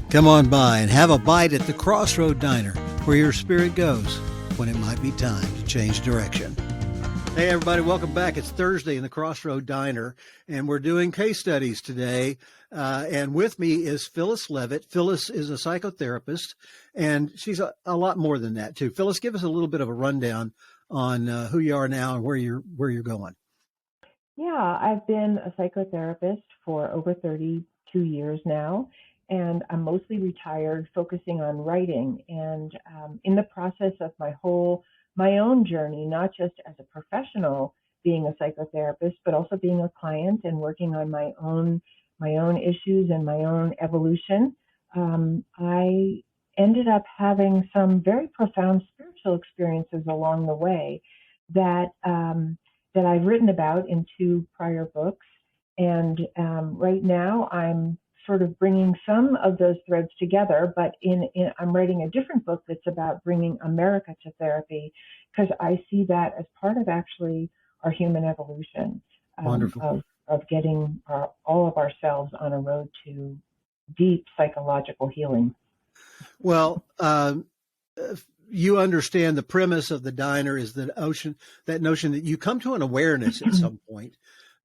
Come on by and have a bite at the Crossroad Diner, where your spirit goes when it might be time to change direction. Hey, everybody, welcome back. It's Thursday in the Crossroad Diner, and we're doing case studies today. And with me is Phyllis Leavitt. Phyllis is a psychotherapist, and she's a lot more than that, too. Phyllis, give us a little bit of a rundown on who you are now and where you're going. Yeah, I've been a psychotherapist for over 32 years now, and I'm mostly retired, focusing on writing. And in the process of my own journey, not just as a professional being a psychotherapist, but also being a client and working on my own issues and my own evolution, I ended up having some very profound spiritual experiences along the way that I've written about in 2 prior books. And right now I'm sort of bringing some of those threads together, but I'm writing a different book that's about bringing America to therapy, because I see that as part of actually our human evolution. Wonderful. Of getting all of ourselves on a road to deep psychological healing. Well, you understand the premise of the diner is that notion that you come to an awareness at some point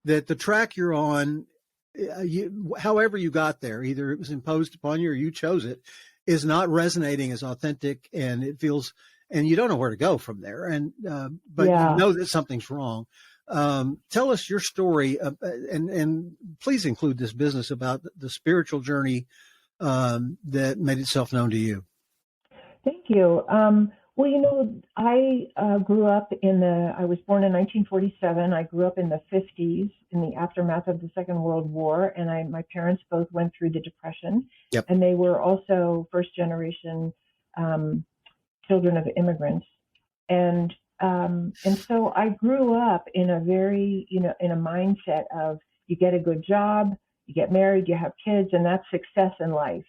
that the track you're on, however you got there, either it was imposed upon you or you chose it, is not resonating as authentic, and it feels, and you don't know where to go from there. And but you know that something's wrong. Tell us your story, and please include this business about the spiritual journey that made itself known to you. Thank you. Well, I grew up I was born in 1947. I grew up in the 50s, in the aftermath of the Second World War, and my parents both went through the Depression. Yep. And they were also first generation children of immigrants. And so I grew up in a very, in a mindset of you get a good job, you get married, you have kids, and that's success in life.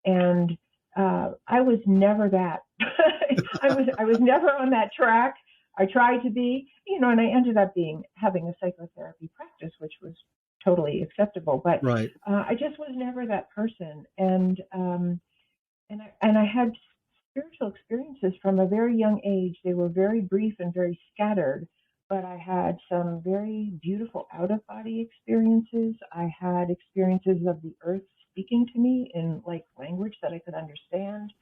And I was never that. I was never on that track. I tried to be, and I ended up having a psychotherapy practice, which was totally acceptable. But right. I just was never that person. And I had spiritual experiences from a very young age. They were very brief and very scattered, but I had some very beautiful out-of-body experiences. I had experiences of the earth speaking to me in language that I could understand.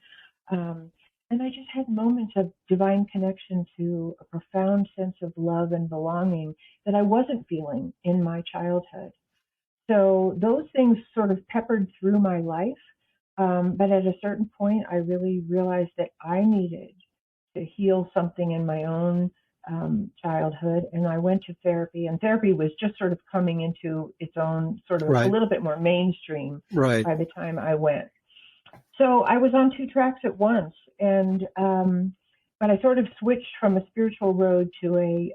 And I just had moments of divine connection to a profound sense of love and belonging that I wasn't feeling in my childhood. So those things sort of peppered through my life. But at a certain point, I really realized that I needed to heal something in my own childhood. And I went to therapy, and therapy was just sort of coming into its own sort of right. a little bit more mainstream right. by the time I went. So I was on 2 tracks at once, and but I sort of switched from a spiritual road to a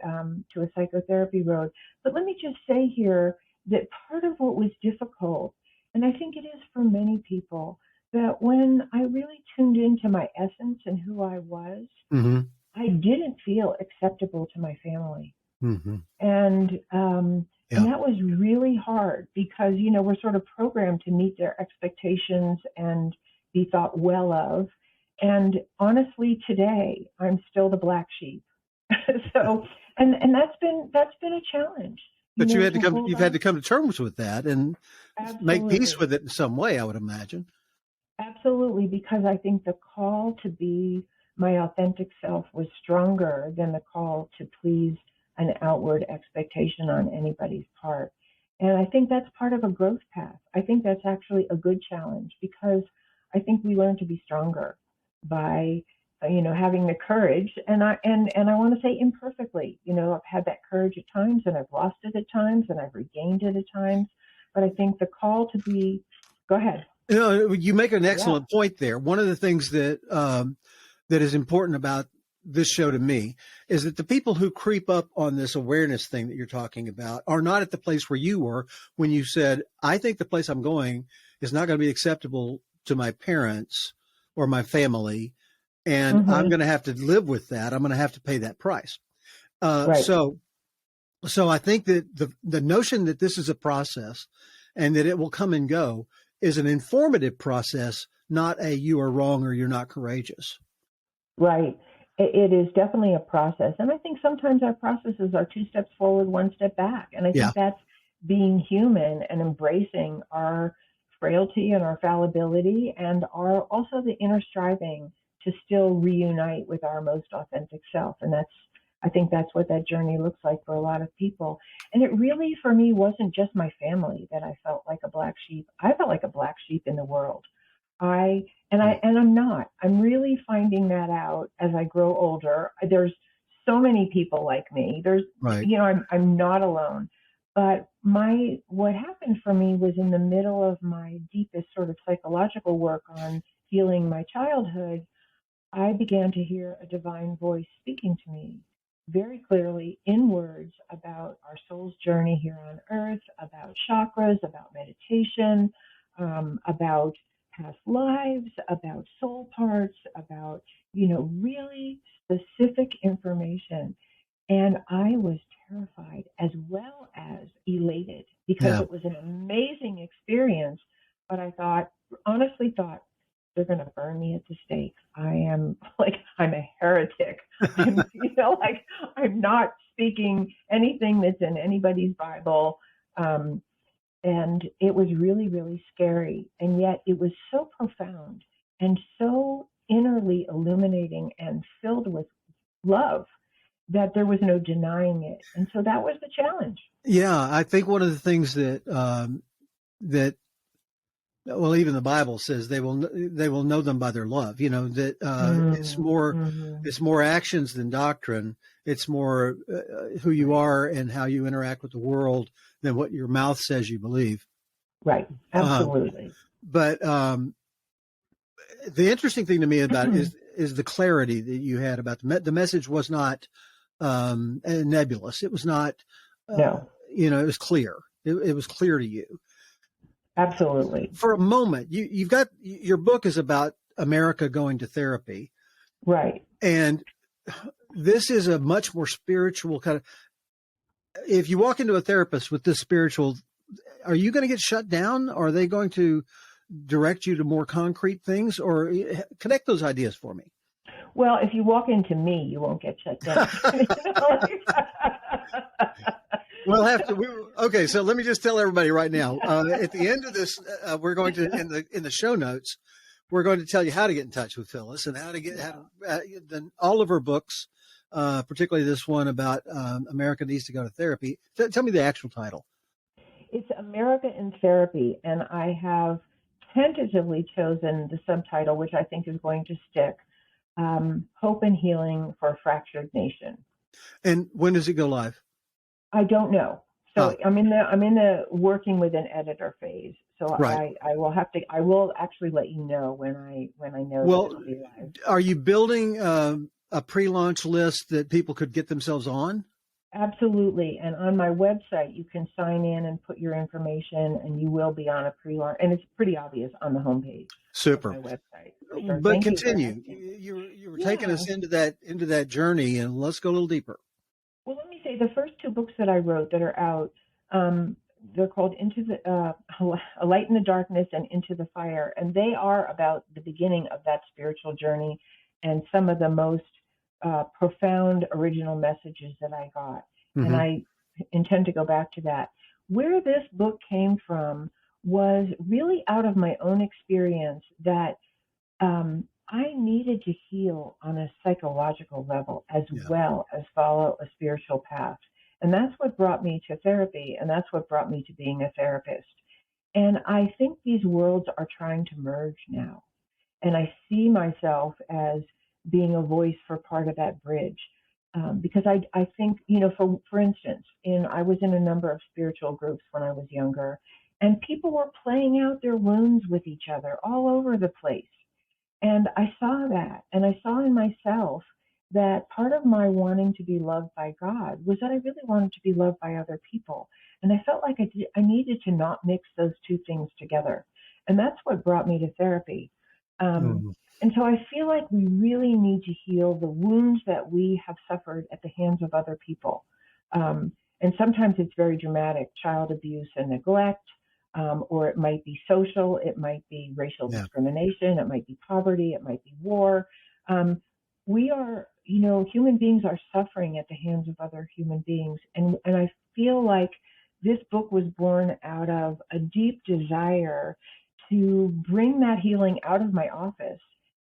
psychotherapy road. But let me just say here that part of what was difficult, and I think it is for many people, that when I really tuned into my essence and who I was, mm-hmm. I didn't feel acceptable to my family. Mm-hmm. And that was really hard because, we're sort of programmed to meet their expectations and be thought well of. And honestly, today, I'm still the black sheep. So, and that's been a challenge. But you've had to come to terms with that and Absolutely. make peace with it in some way, I would imagine. Absolutely, because I think the call to be my authentic self was stronger than the call to please an outward expectation on anybody's part. And I think that's part of a growth path. I think that's actually a good challenge, because I think we learn to be stronger by, having the courage. And I want to say imperfectly, I've had that courage at times, and I've lost it at times, and I've regained it at times. But I think the call to be, go ahead. You make an excellent point there. One of the things that is important about this show to me is that the people who creep up on this awareness thing that you're talking about are not at the place where you were when you said, I think the place I'm going is not going to be acceptable to my parents or my family, and Mm-hmm. I'm going to have to live with that. I'm going to have to pay that price. Right. So I think that the notion that this is a process and that it will come and go is an informative process, not a you are wrong or you're not courageous. Right. It is definitely a process. And I think sometimes our processes are 2 steps forward, 1 step back. And I Yeah. think that's being human and embracing our frailty and our fallibility and our also the inner striving to still reunite with our most authentic self. And I think that's what that journey looks like for a lot of people. And it really, for me, wasn't just my family that I felt like a black sheep. I felt like a black sheep in the world. I'm not. I'm really finding that out as I grow older. There's so many people like me. Right. I'm not alone. But what happened for me was in the middle of my deepest sort of psychological work on healing my childhood, I began to hear a divine voice speaking to me very clearly in words about our soul's journey here on earth, about chakras, about meditation, about past lives, about soul parts, about, really specific information. And I was terrified as well as elated because Yeah. it was an amazing experience. But I honestly thought, they're going to burn me at the stake. I'm a heretic. Like I'm not speaking anything that's in anybody's Bible. And it was really, really scary. And yet it was so profound and so innerly illuminating and filled with love that there was no denying it. And so that was the challenge. Yeah. I think one of the things that well, even the Bible says they will know them by their love. That it's more actions than doctrine. It's more who you are and how you interact with the world than what your mouth says you believe. Right. Absolutely. But the interesting thing to me about it is the clarity that you had about the message was not nebulous. It was not. No. It was clear. It was clear to you. Absolutely. For a moment, you've got your book is about America going to therapy. Right. And this is a much more spiritual kind of, if you walk into a therapist with this spiritual, are you going to get shut down? Or are they going to direct you to more concrete things, or connect those ideas for me? Well, if you walk into me, you won't get shut down. We'll have to. Okay, so let me just tell everybody right now. At the end of this, we're going to in the show notes, we're going to tell you how to get in touch with Phyllis and how to all of her books, particularly this one about America Needs to Go to Therapy. Tell me the actual title. It's America in Therapy, and I have tentatively chosen the subtitle, which I think is going to stick: Hope and Healing for a Fractured Nation. And when does it go live? I don't know. So I'm in the working with an editor phase. So right. I will actually let you know when I know. Well, that it'll be live. Are you building a pre-launch list that people could get themselves on? Absolutely. And on my website, you can sign in and put your information, and you will be on a pre-launch. And it's pretty obvious on the homepage. Super. Of my website. Sure. But continue. You were taking us into that journey, and let's go a little deeper. Well, let me say the first 2 books that I wrote that are out, they're called A Light in the Darkness and Into the Fire. And they are about the beginning of that spiritual journey and some of the most profound original messages that I got. Mm-hmm. And I intend to go back to that. Where this book came from was really out of my own experience that I needed to heal on a psychological level as well as follow a spiritual path. And that's what brought me to therapy, and that's what brought me to being a therapist. And I think these worlds are trying to merge now. And I see myself as being a voice for part of that bridge. Because I think, for instance, I was in a number of spiritual groups when I was younger, and people were playing out their wounds with each other all over the place. And I saw that, and I saw in myself that part of my wanting to be loved by God was that I really wanted to be loved by other people. And I felt like I needed to not mix those 2 things together. And that's what brought me to therapy. And so I feel like we really need to heal the wounds that we have suffered at the hands of other people. And sometimes it's very dramatic: child abuse and neglect, or it might be social, it might be racial Yeah. discrimination, it might be poverty, it might be war. We are, human beings are suffering at the hands of other human beings. And I feel like this book was born out of a deep desire to bring that healing out of my office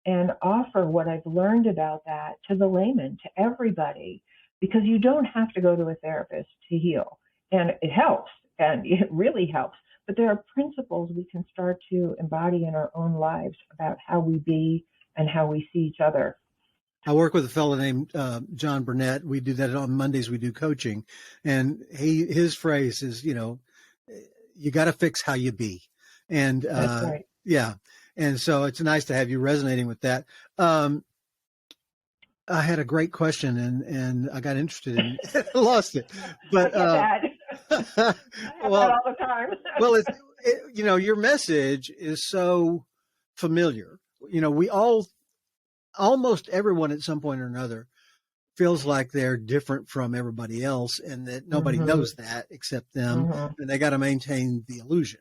and offer what I've learned about that to the layman, to everybody, because you don't have to go to a therapist to heal. And it helps, and it really helps. But there are principles we can start to embody in our own lives about how we be and how we see each other. I work with a fellow named John Burnett. We do that on Mondays. We do coaching, and his phrase is, you got to fix how you be, and That's right. yeah, and so it's nice to have you resonating with that. I had a great question, and I got interested in it, lost it, but I get that. I have well, that all the time. well, your message is so familiar. We all. Almost everyone at some point or another feels like they're different from everybody else and that nobody knows that except them. And they got to maintain the illusion.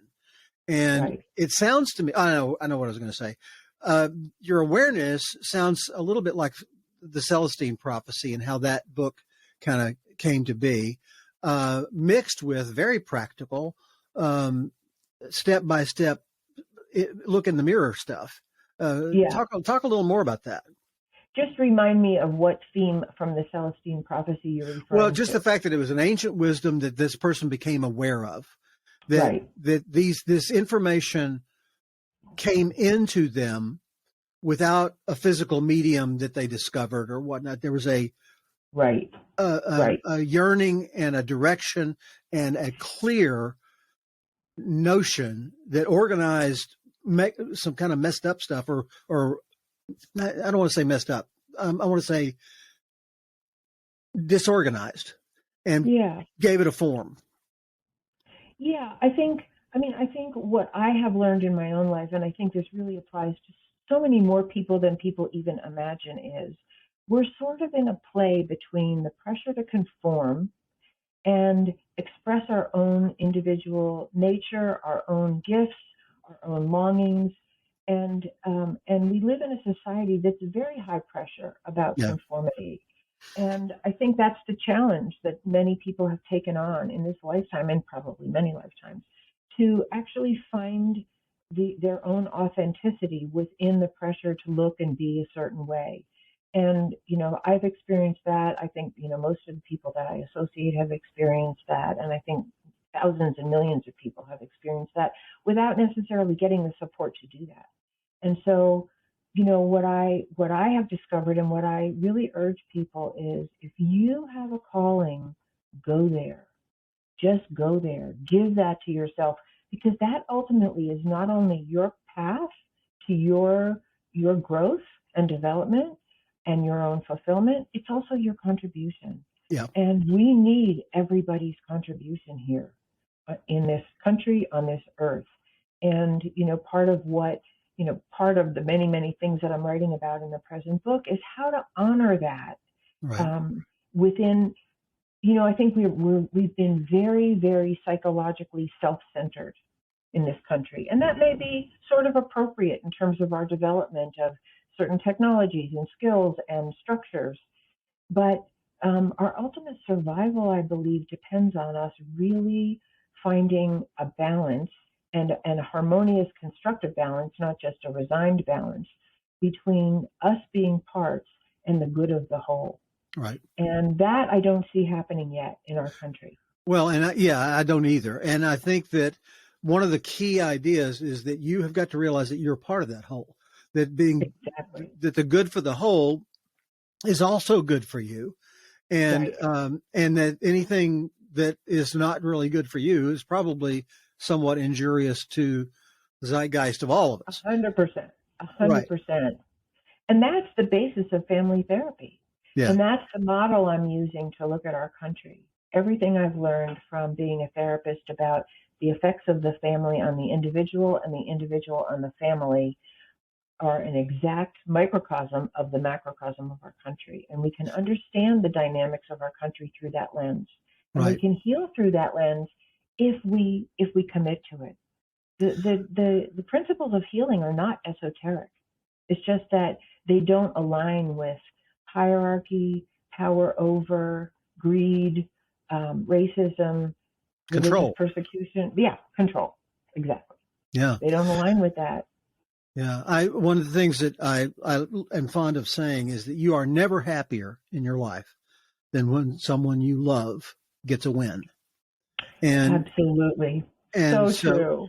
And it sounds to me, I know what I was going to say. Your awareness sounds a little bit like the Celestine prophecy and how that book kind of came to be, mixed with very practical, step-by-step look in the mirror stuff. Talk a little more about that. Just remind me of what theme from the Celestine prophecy you're referring to. Well, just the fact that it was an ancient wisdom that this person became aware of, that this information came into them without a physical medium that they discovered or whatnot. There was a yearning and a direction and a clear notion that organized some kind of messed up stuff or I don't want to say messed up. I want to say disorganized and gave it a form. Yeah, I think what I have learned in my own life, and I think this really applies to so many more people than people even imagine, is we're sort of in a play between the pressure to conform and express our own individual nature, our own gifts, our own longings. And we live in a society that's very high pressure about conformity. And I think that's the challenge that many people have taken on in this lifetime and probably many lifetimes, to actually find their own authenticity within the pressure to look and be a certain way. And, I've experienced that. I think, most of the people that I associate have experienced that. And I think thousands and millions of people have experienced that without necessarily getting the support to do that. And so, what I have discovered and what I really urge people is, if you have a calling, go there. Just go there. Give that to yourself, because that ultimately is not only your path to your growth and development and your own fulfillment, it's also your contribution. Yeah. And we need everybody's contribution here in this country, on this earth. And, part of the many, many things that I'm writing about in the present book is how to honor that within, I think we've been very, very psychologically self-centered in this country. And that may be sort of appropriate in terms of our development of certain technologies and skills and structures. But our ultimate survival, I believe, depends on us really finding a balance and a harmonious, constructive balance, not just a resigned balance, between us being parts and the good of the whole. Right. And that I don't see happening yet in our country. Well, and I don't either. And I think that one of the key ideas is that you have got to realize that you're a part of that whole, that that the good for the whole is also good for you. And, and that anything that is not really good for you is probably somewhat injurious to the zeitgeist of all of us. 100%. And that's the basis of family therapy. Yeah. And that's the model I'm using to look at our country. Everything I've learned from being a therapist about the effects of the family on the individual and the individual on the family are an exact microcosm of the macrocosm of our country. And we can understand the dynamics of our country through that lens. And we can heal through that lens if we commit to it. The principles of healing are not esoteric. It's just that they don't align with hierarchy, power over, greed, racism, religious Control. persecution. Yeah, control. Exactly. Yeah. They don't align with that. Yeah. One of the things that I am fond of saying is that you are never happier in your life than when someone you love gets a win. And Absolutely. and So true.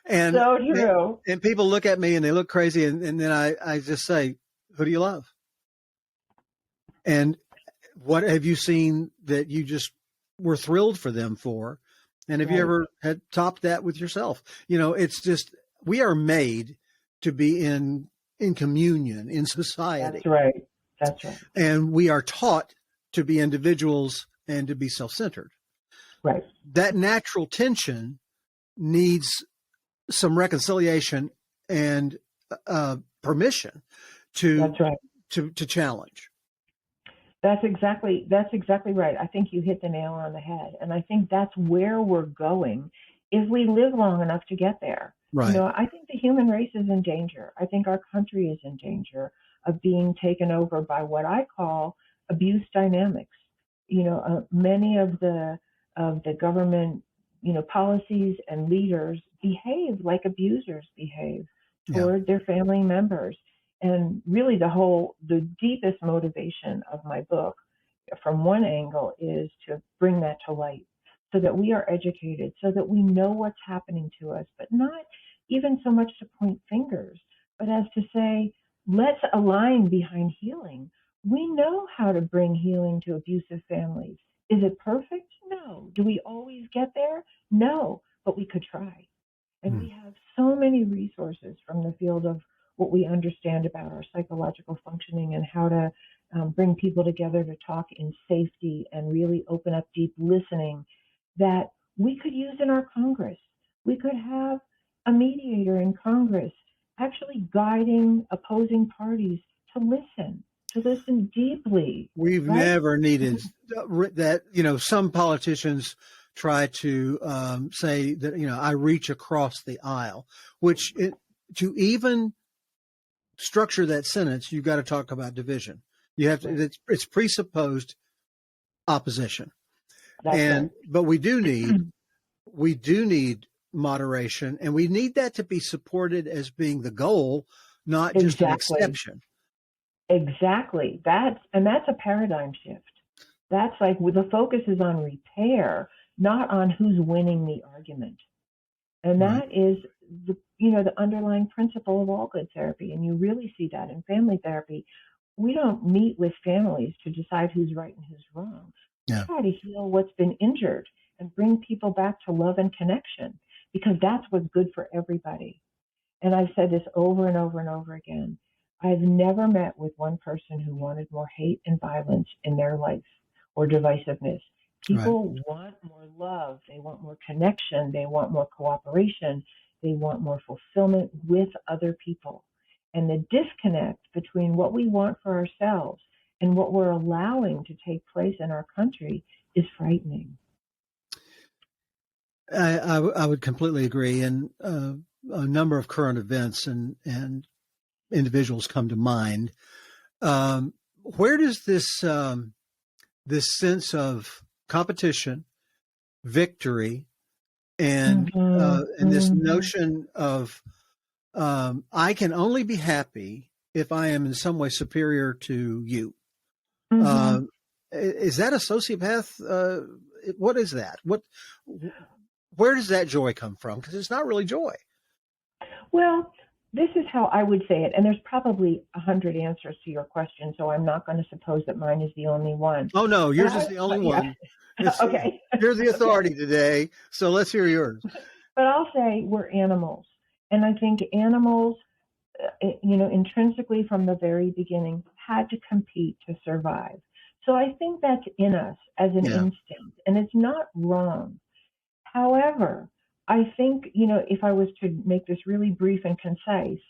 and So true. and people look at me and they look crazy, and then I just say, who do you love? And what have you seen that you just were thrilled for them for? And have you ever had topped that with yourself? It's just, we are made to be in communion, in society. That's right. That's right. And we are taught to be individuals and to be self-centered. Right. That natural tension needs some reconciliation and permission to That's right. to challenge. That's exactly right. I think you hit the nail on the head. And I think that's where we're going if we live long enough to get there. Right. I think the human race is in danger. I think our country is in danger of being taken over by what I call abuse dynamics. Many of the government, policies and leaders behave like abusers behave toward their family members. And really the deepest motivation of my book from one angle is to bring that to light so that we are educated, so that we know what's happening to us, but not even so much to point fingers, but as to say, let's align behind healing. We know how to bring healing to abusive families. Is it perfect? No. Do we always get there? No, but we could try. And we have so many resources from the field of what we understand about our psychological functioning and how to bring people together to talk in safety and really open up deep listening that we could use in our Congress. We could have a mediator in Congress actually guiding opposing parties to listen deeply. We've never needed that. Some politicians try to say that, I reach across the aisle, which to even structure that sentence, you've got to talk about division. You have to, it's presupposed opposition. But we do need moderation, and we need that to be supported as being the goal, not just an exception. Exactly. That's a paradigm shift. That's like the focus is on repair, not on who's winning the argument. And that is the underlying principle of all good therapy. And you really see that in family therapy. We don't meet with families to decide who's right and who's wrong. We try to heal what's been injured and bring people back to love and connection, because that's what's good for everybody. And I've said this over and over and over again. I've never met with one person who wanted more hate and violence in their life or divisiveness. People want more love. They want more connection. They want more cooperation. They want more fulfillment with other people. And the disconnect between what we want for ourselves and what we're allowing to take place in our country is frightening. I would completely agree. And a number of current events and individuals come to mind. Where does this sense of competition, victory, and this notion of I can only be happy if I am in some way superior to you. Is that a sociopath? What is that? Where does that joy come from? Because it's not really joy. Well, this is how I would say it, and there's probably 100 answers to your question, so I'm not going to suppose that mine is the only one. Oh, no, yours is the only one. Okay. You're the authority today, so let's hear yours. But I'll say we're animals, and I think animals, intrinsically from the very beginning, had to compete to survive. So I think that's in us as an instinct, and it's not wrong. However, I think, if I was to make this really brief and concise,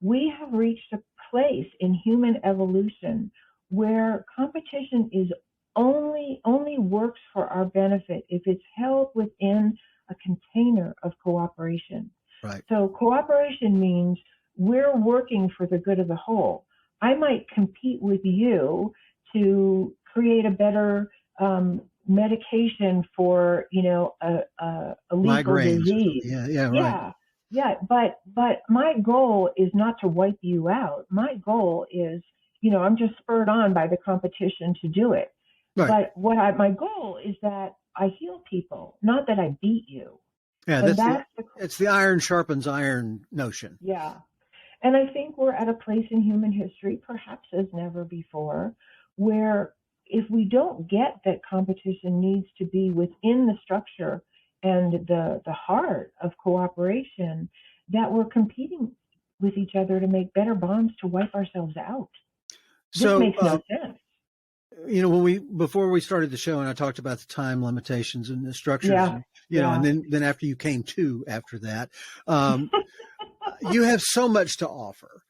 we have reached a place in human evolution where competition is only works for our benefit if it's held within a container of cooperation. Right. So cooperation means we're working for the good of the whole. I might compete with you to create a better medication for, a lethal Migraines. disease. Yeah, right. Yeah, yeah. But my goal is not to wipe you out. My goal is, I'm just spurred on by the competition to do it. Right. But my goal is that I heal people, not that I beat you. Yeah, And it's the iron sharpens iron notion. yeah. And I think we're at a place in human history, perhaps as never before, where if we don't get that competition needs to be within the structure and the heart of cooperation, that we're competing with each other to make better bonds to wipe ourselves out. This makes no sense. Before we started the show, and I talked about the time limitations and the structures, yeah. and then after you came to after that, you have so much to offer.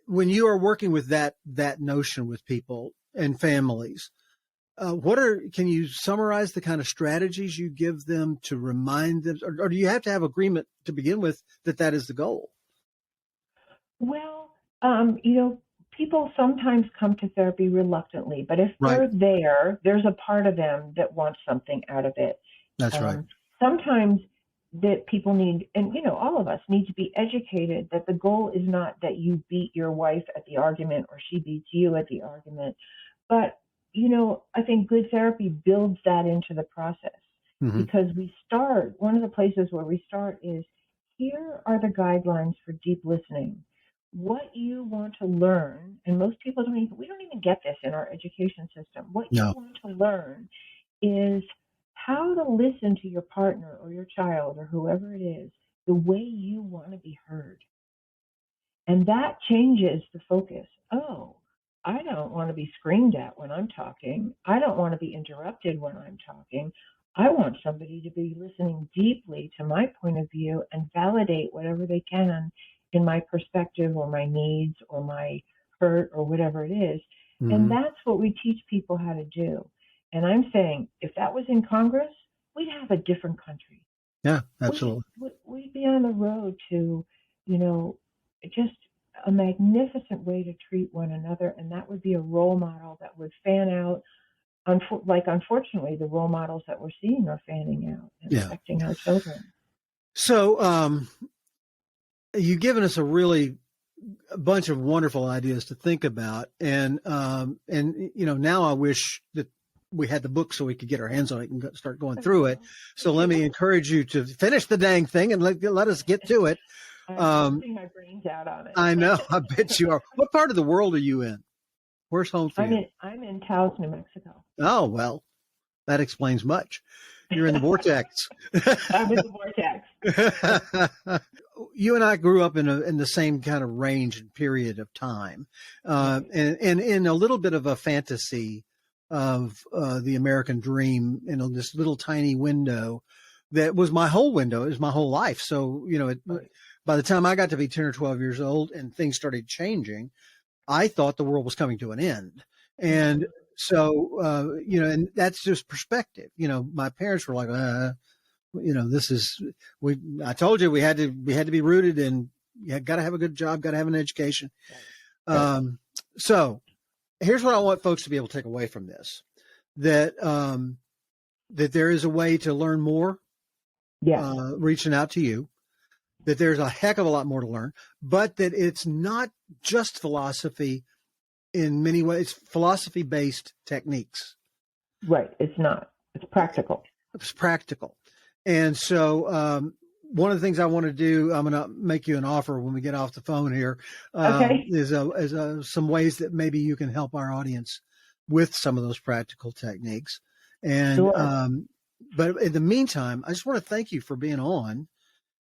When you are working with that notion with people and families, can you summarize the kind of strategies you give them to remind them, or do you have to have agreement to begin with that is the goal? Well, people sometimes come to therapy reluctantly, but if Right. they're there's a part of them that wants something out of it. That's right. Sometimes that people need, and all of us need to be educated that the goal is not that you beat your wife at the argument or she beats you at the argument, but I think good therapy builds that into the process. Mm-hmm. Because one of the places where we start is, here are the guidelines for deep listening. What you want to learn, and most people we don't even get this in our education system. What you want to learn is how to listen to your partner or your child or whoever it is the way you want to be heard. And that changes the focus. Oh, I don't want to be screamed at when I'm talking. I don't want to be interrupted when I'm talking. I want somebody to be listening deeply to my point of view and validate whatever they can in my perspective or my needs or my hurt or whatever it is. Mm-hmm. And that's what we teach people how to do. And I'm saying, if that was in Congress, we'd have a different country. Yeah, absolutely. We'd be on the road to, just a magnificent way to treat one another. And that would be a role model that would fan out. Unfortunately, the role models that we're seeing are fanning out and affecting our children. So you've given us a bunch of wonderful ideas to think about. And now I wish that we had the book so we could get our hands on it and start going through it. So let me encourage you to finish the dang thing and let us get to it. I'm putting my brains out on it. I know. I bet you are. What part of the world are you in? Where's home for you? I'm in Taos, New Mexico. Oh, well, that explains much. You're in the vortex. I'm in the vortex. You and I grew up in the same kind of range and period of time, and in a little bit of a fantasy of the American dream in this little tiny window that was my whole window. It was my whole life. So, by the time I got to be 10 or 12 years old and things started changing, I thought the world was coming to an end. And so, and that's just perspective. My parents were like, I told you we had to be rooted in, you got to have a good job, got to have an education. So here's what I want folks to be able to take away from this, that there is a way to learn more, reaching out to you, that there's a heck of a lot more to learn, but that it's not just philosophy in many ways, philosophy-based techniques. Right. It's not. It's practical. It's practical. And so one of the things I want to do, I'm going to make you an offer when we get off the phone here, is some ways that maybe you can help our audience with some of those practical techniques. And sure. But in the meantime, I just want to thank you for being on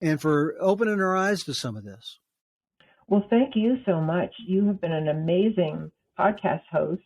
and for opening our eyes to some of this. Well, thank you so much. You have been an amazing podcast host,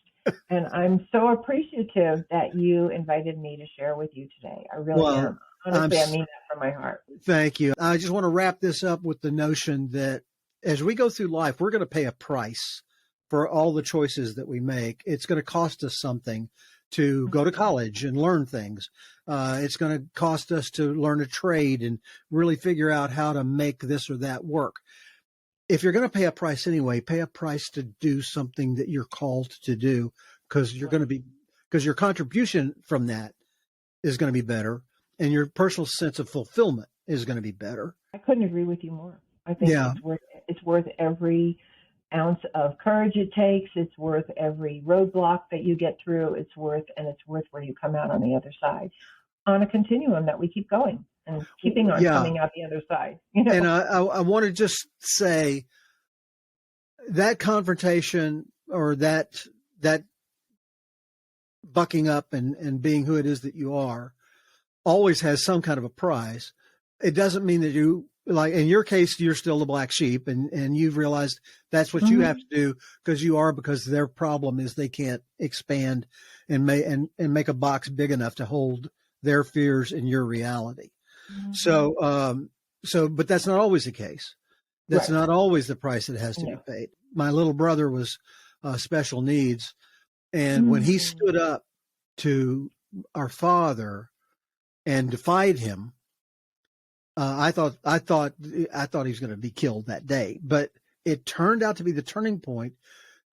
and I'm so appreciative that you invited me to share with you today. I really am. Honestly, I mean that from my heart. Thank you. I just want to wrap this up with the notion that as we go through life, we're going to pay a price for all the choices that we make. It's going to cost us something to go to college and learn things. It's going to cost us to learn a trade and really figure out how to make this or that work. If you're going to pay a price anyway, pay a price to do something that you're called to do, because your contribution from that is going to be better, and your personal sense of fulfillment is going to be better. I couldn't agree with you more. I think it's worth every ounce of courage it takes. It's worth every roadblock that you get through. It's worth where you come out on the other side, on a continuum that we keep going and keeping on coming out the other side. And I want to just say that confrontation, or that bucking up and being who it is that you are, always has some kind of a prize. It doesn't mean that you, like in your case, you're still the black sheep, and you've realized that's what you have to do because their problem is they can't expand and make a box big enough to hold their fears in your reality. But that's not always the case. That's not always the price that has to be paid. My little brother was special needs, and when he stood up to our father and defied him, I thought he was going to be killed that day. But it turned out to be the turning point.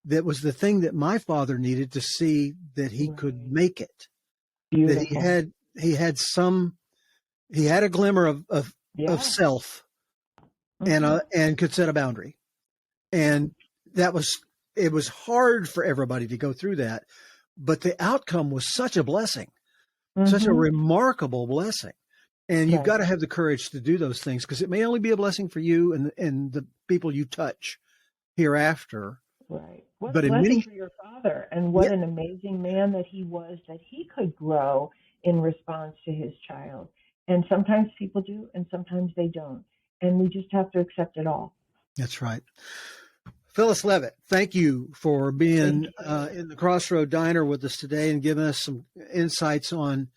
That was the thing that my father needed to see that he could make it. Beautiful. That he had a glimmer of self, and could set a boundary. And it was hard for everybody to go through that, but the outcome was such a blessing, such a remarkable blessing. And you've got to have the courage to do those things, because it may only be a blessing for you and the people you touch hereafter. Right. What a blessing for your father, and what an amazing man that he was, that he could grow in response to his child. And sometimes people do, and sometimes they don't. And we just have to accept it all. That's right. Phyllis Leavitt, thank you for being in the Crossroad Diner with us today and giving us some insights on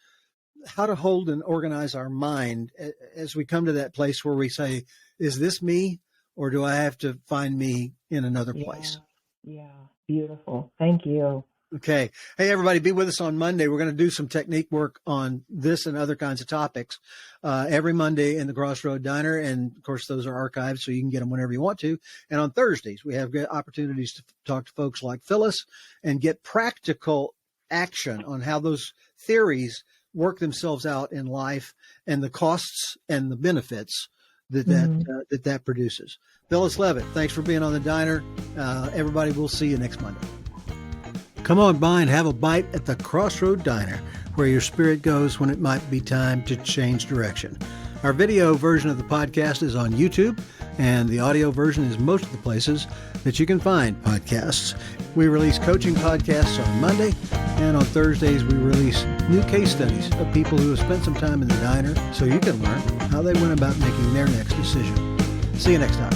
how to hold and organize our mind as we come to that place where we say, is this me, or do I have to find me in another place? Yeah. Beautiful. Thank you. Okay. Hey, everybody, be with us on Monday. We're going to do some technique work on this and other kinds of topics every Monday in the Crossroad Diner. And, of course, those are archived, so you can get them whenever you want to. And on Thursdays, we have good opportunities to talk to folks like Phyllis and get practical action on how those theories work themselves out in life and the costs and the benefits that produces. Phyllis Leavitt, thanks for being on the Diner. Everybody, we'll see you next Monday. Come on by and have a bite at the Crossroad Diner, where your spirit goes when it might be time to change direction. Our video version of the podcast is on YouTube, and the audio version is most of the places that you can find podcasts. We release coaching podcasts on Monday, and on Thursdays we release new case studies of people who have spent some time in the diner, so you can learn how they went about making their next decision. See you next time.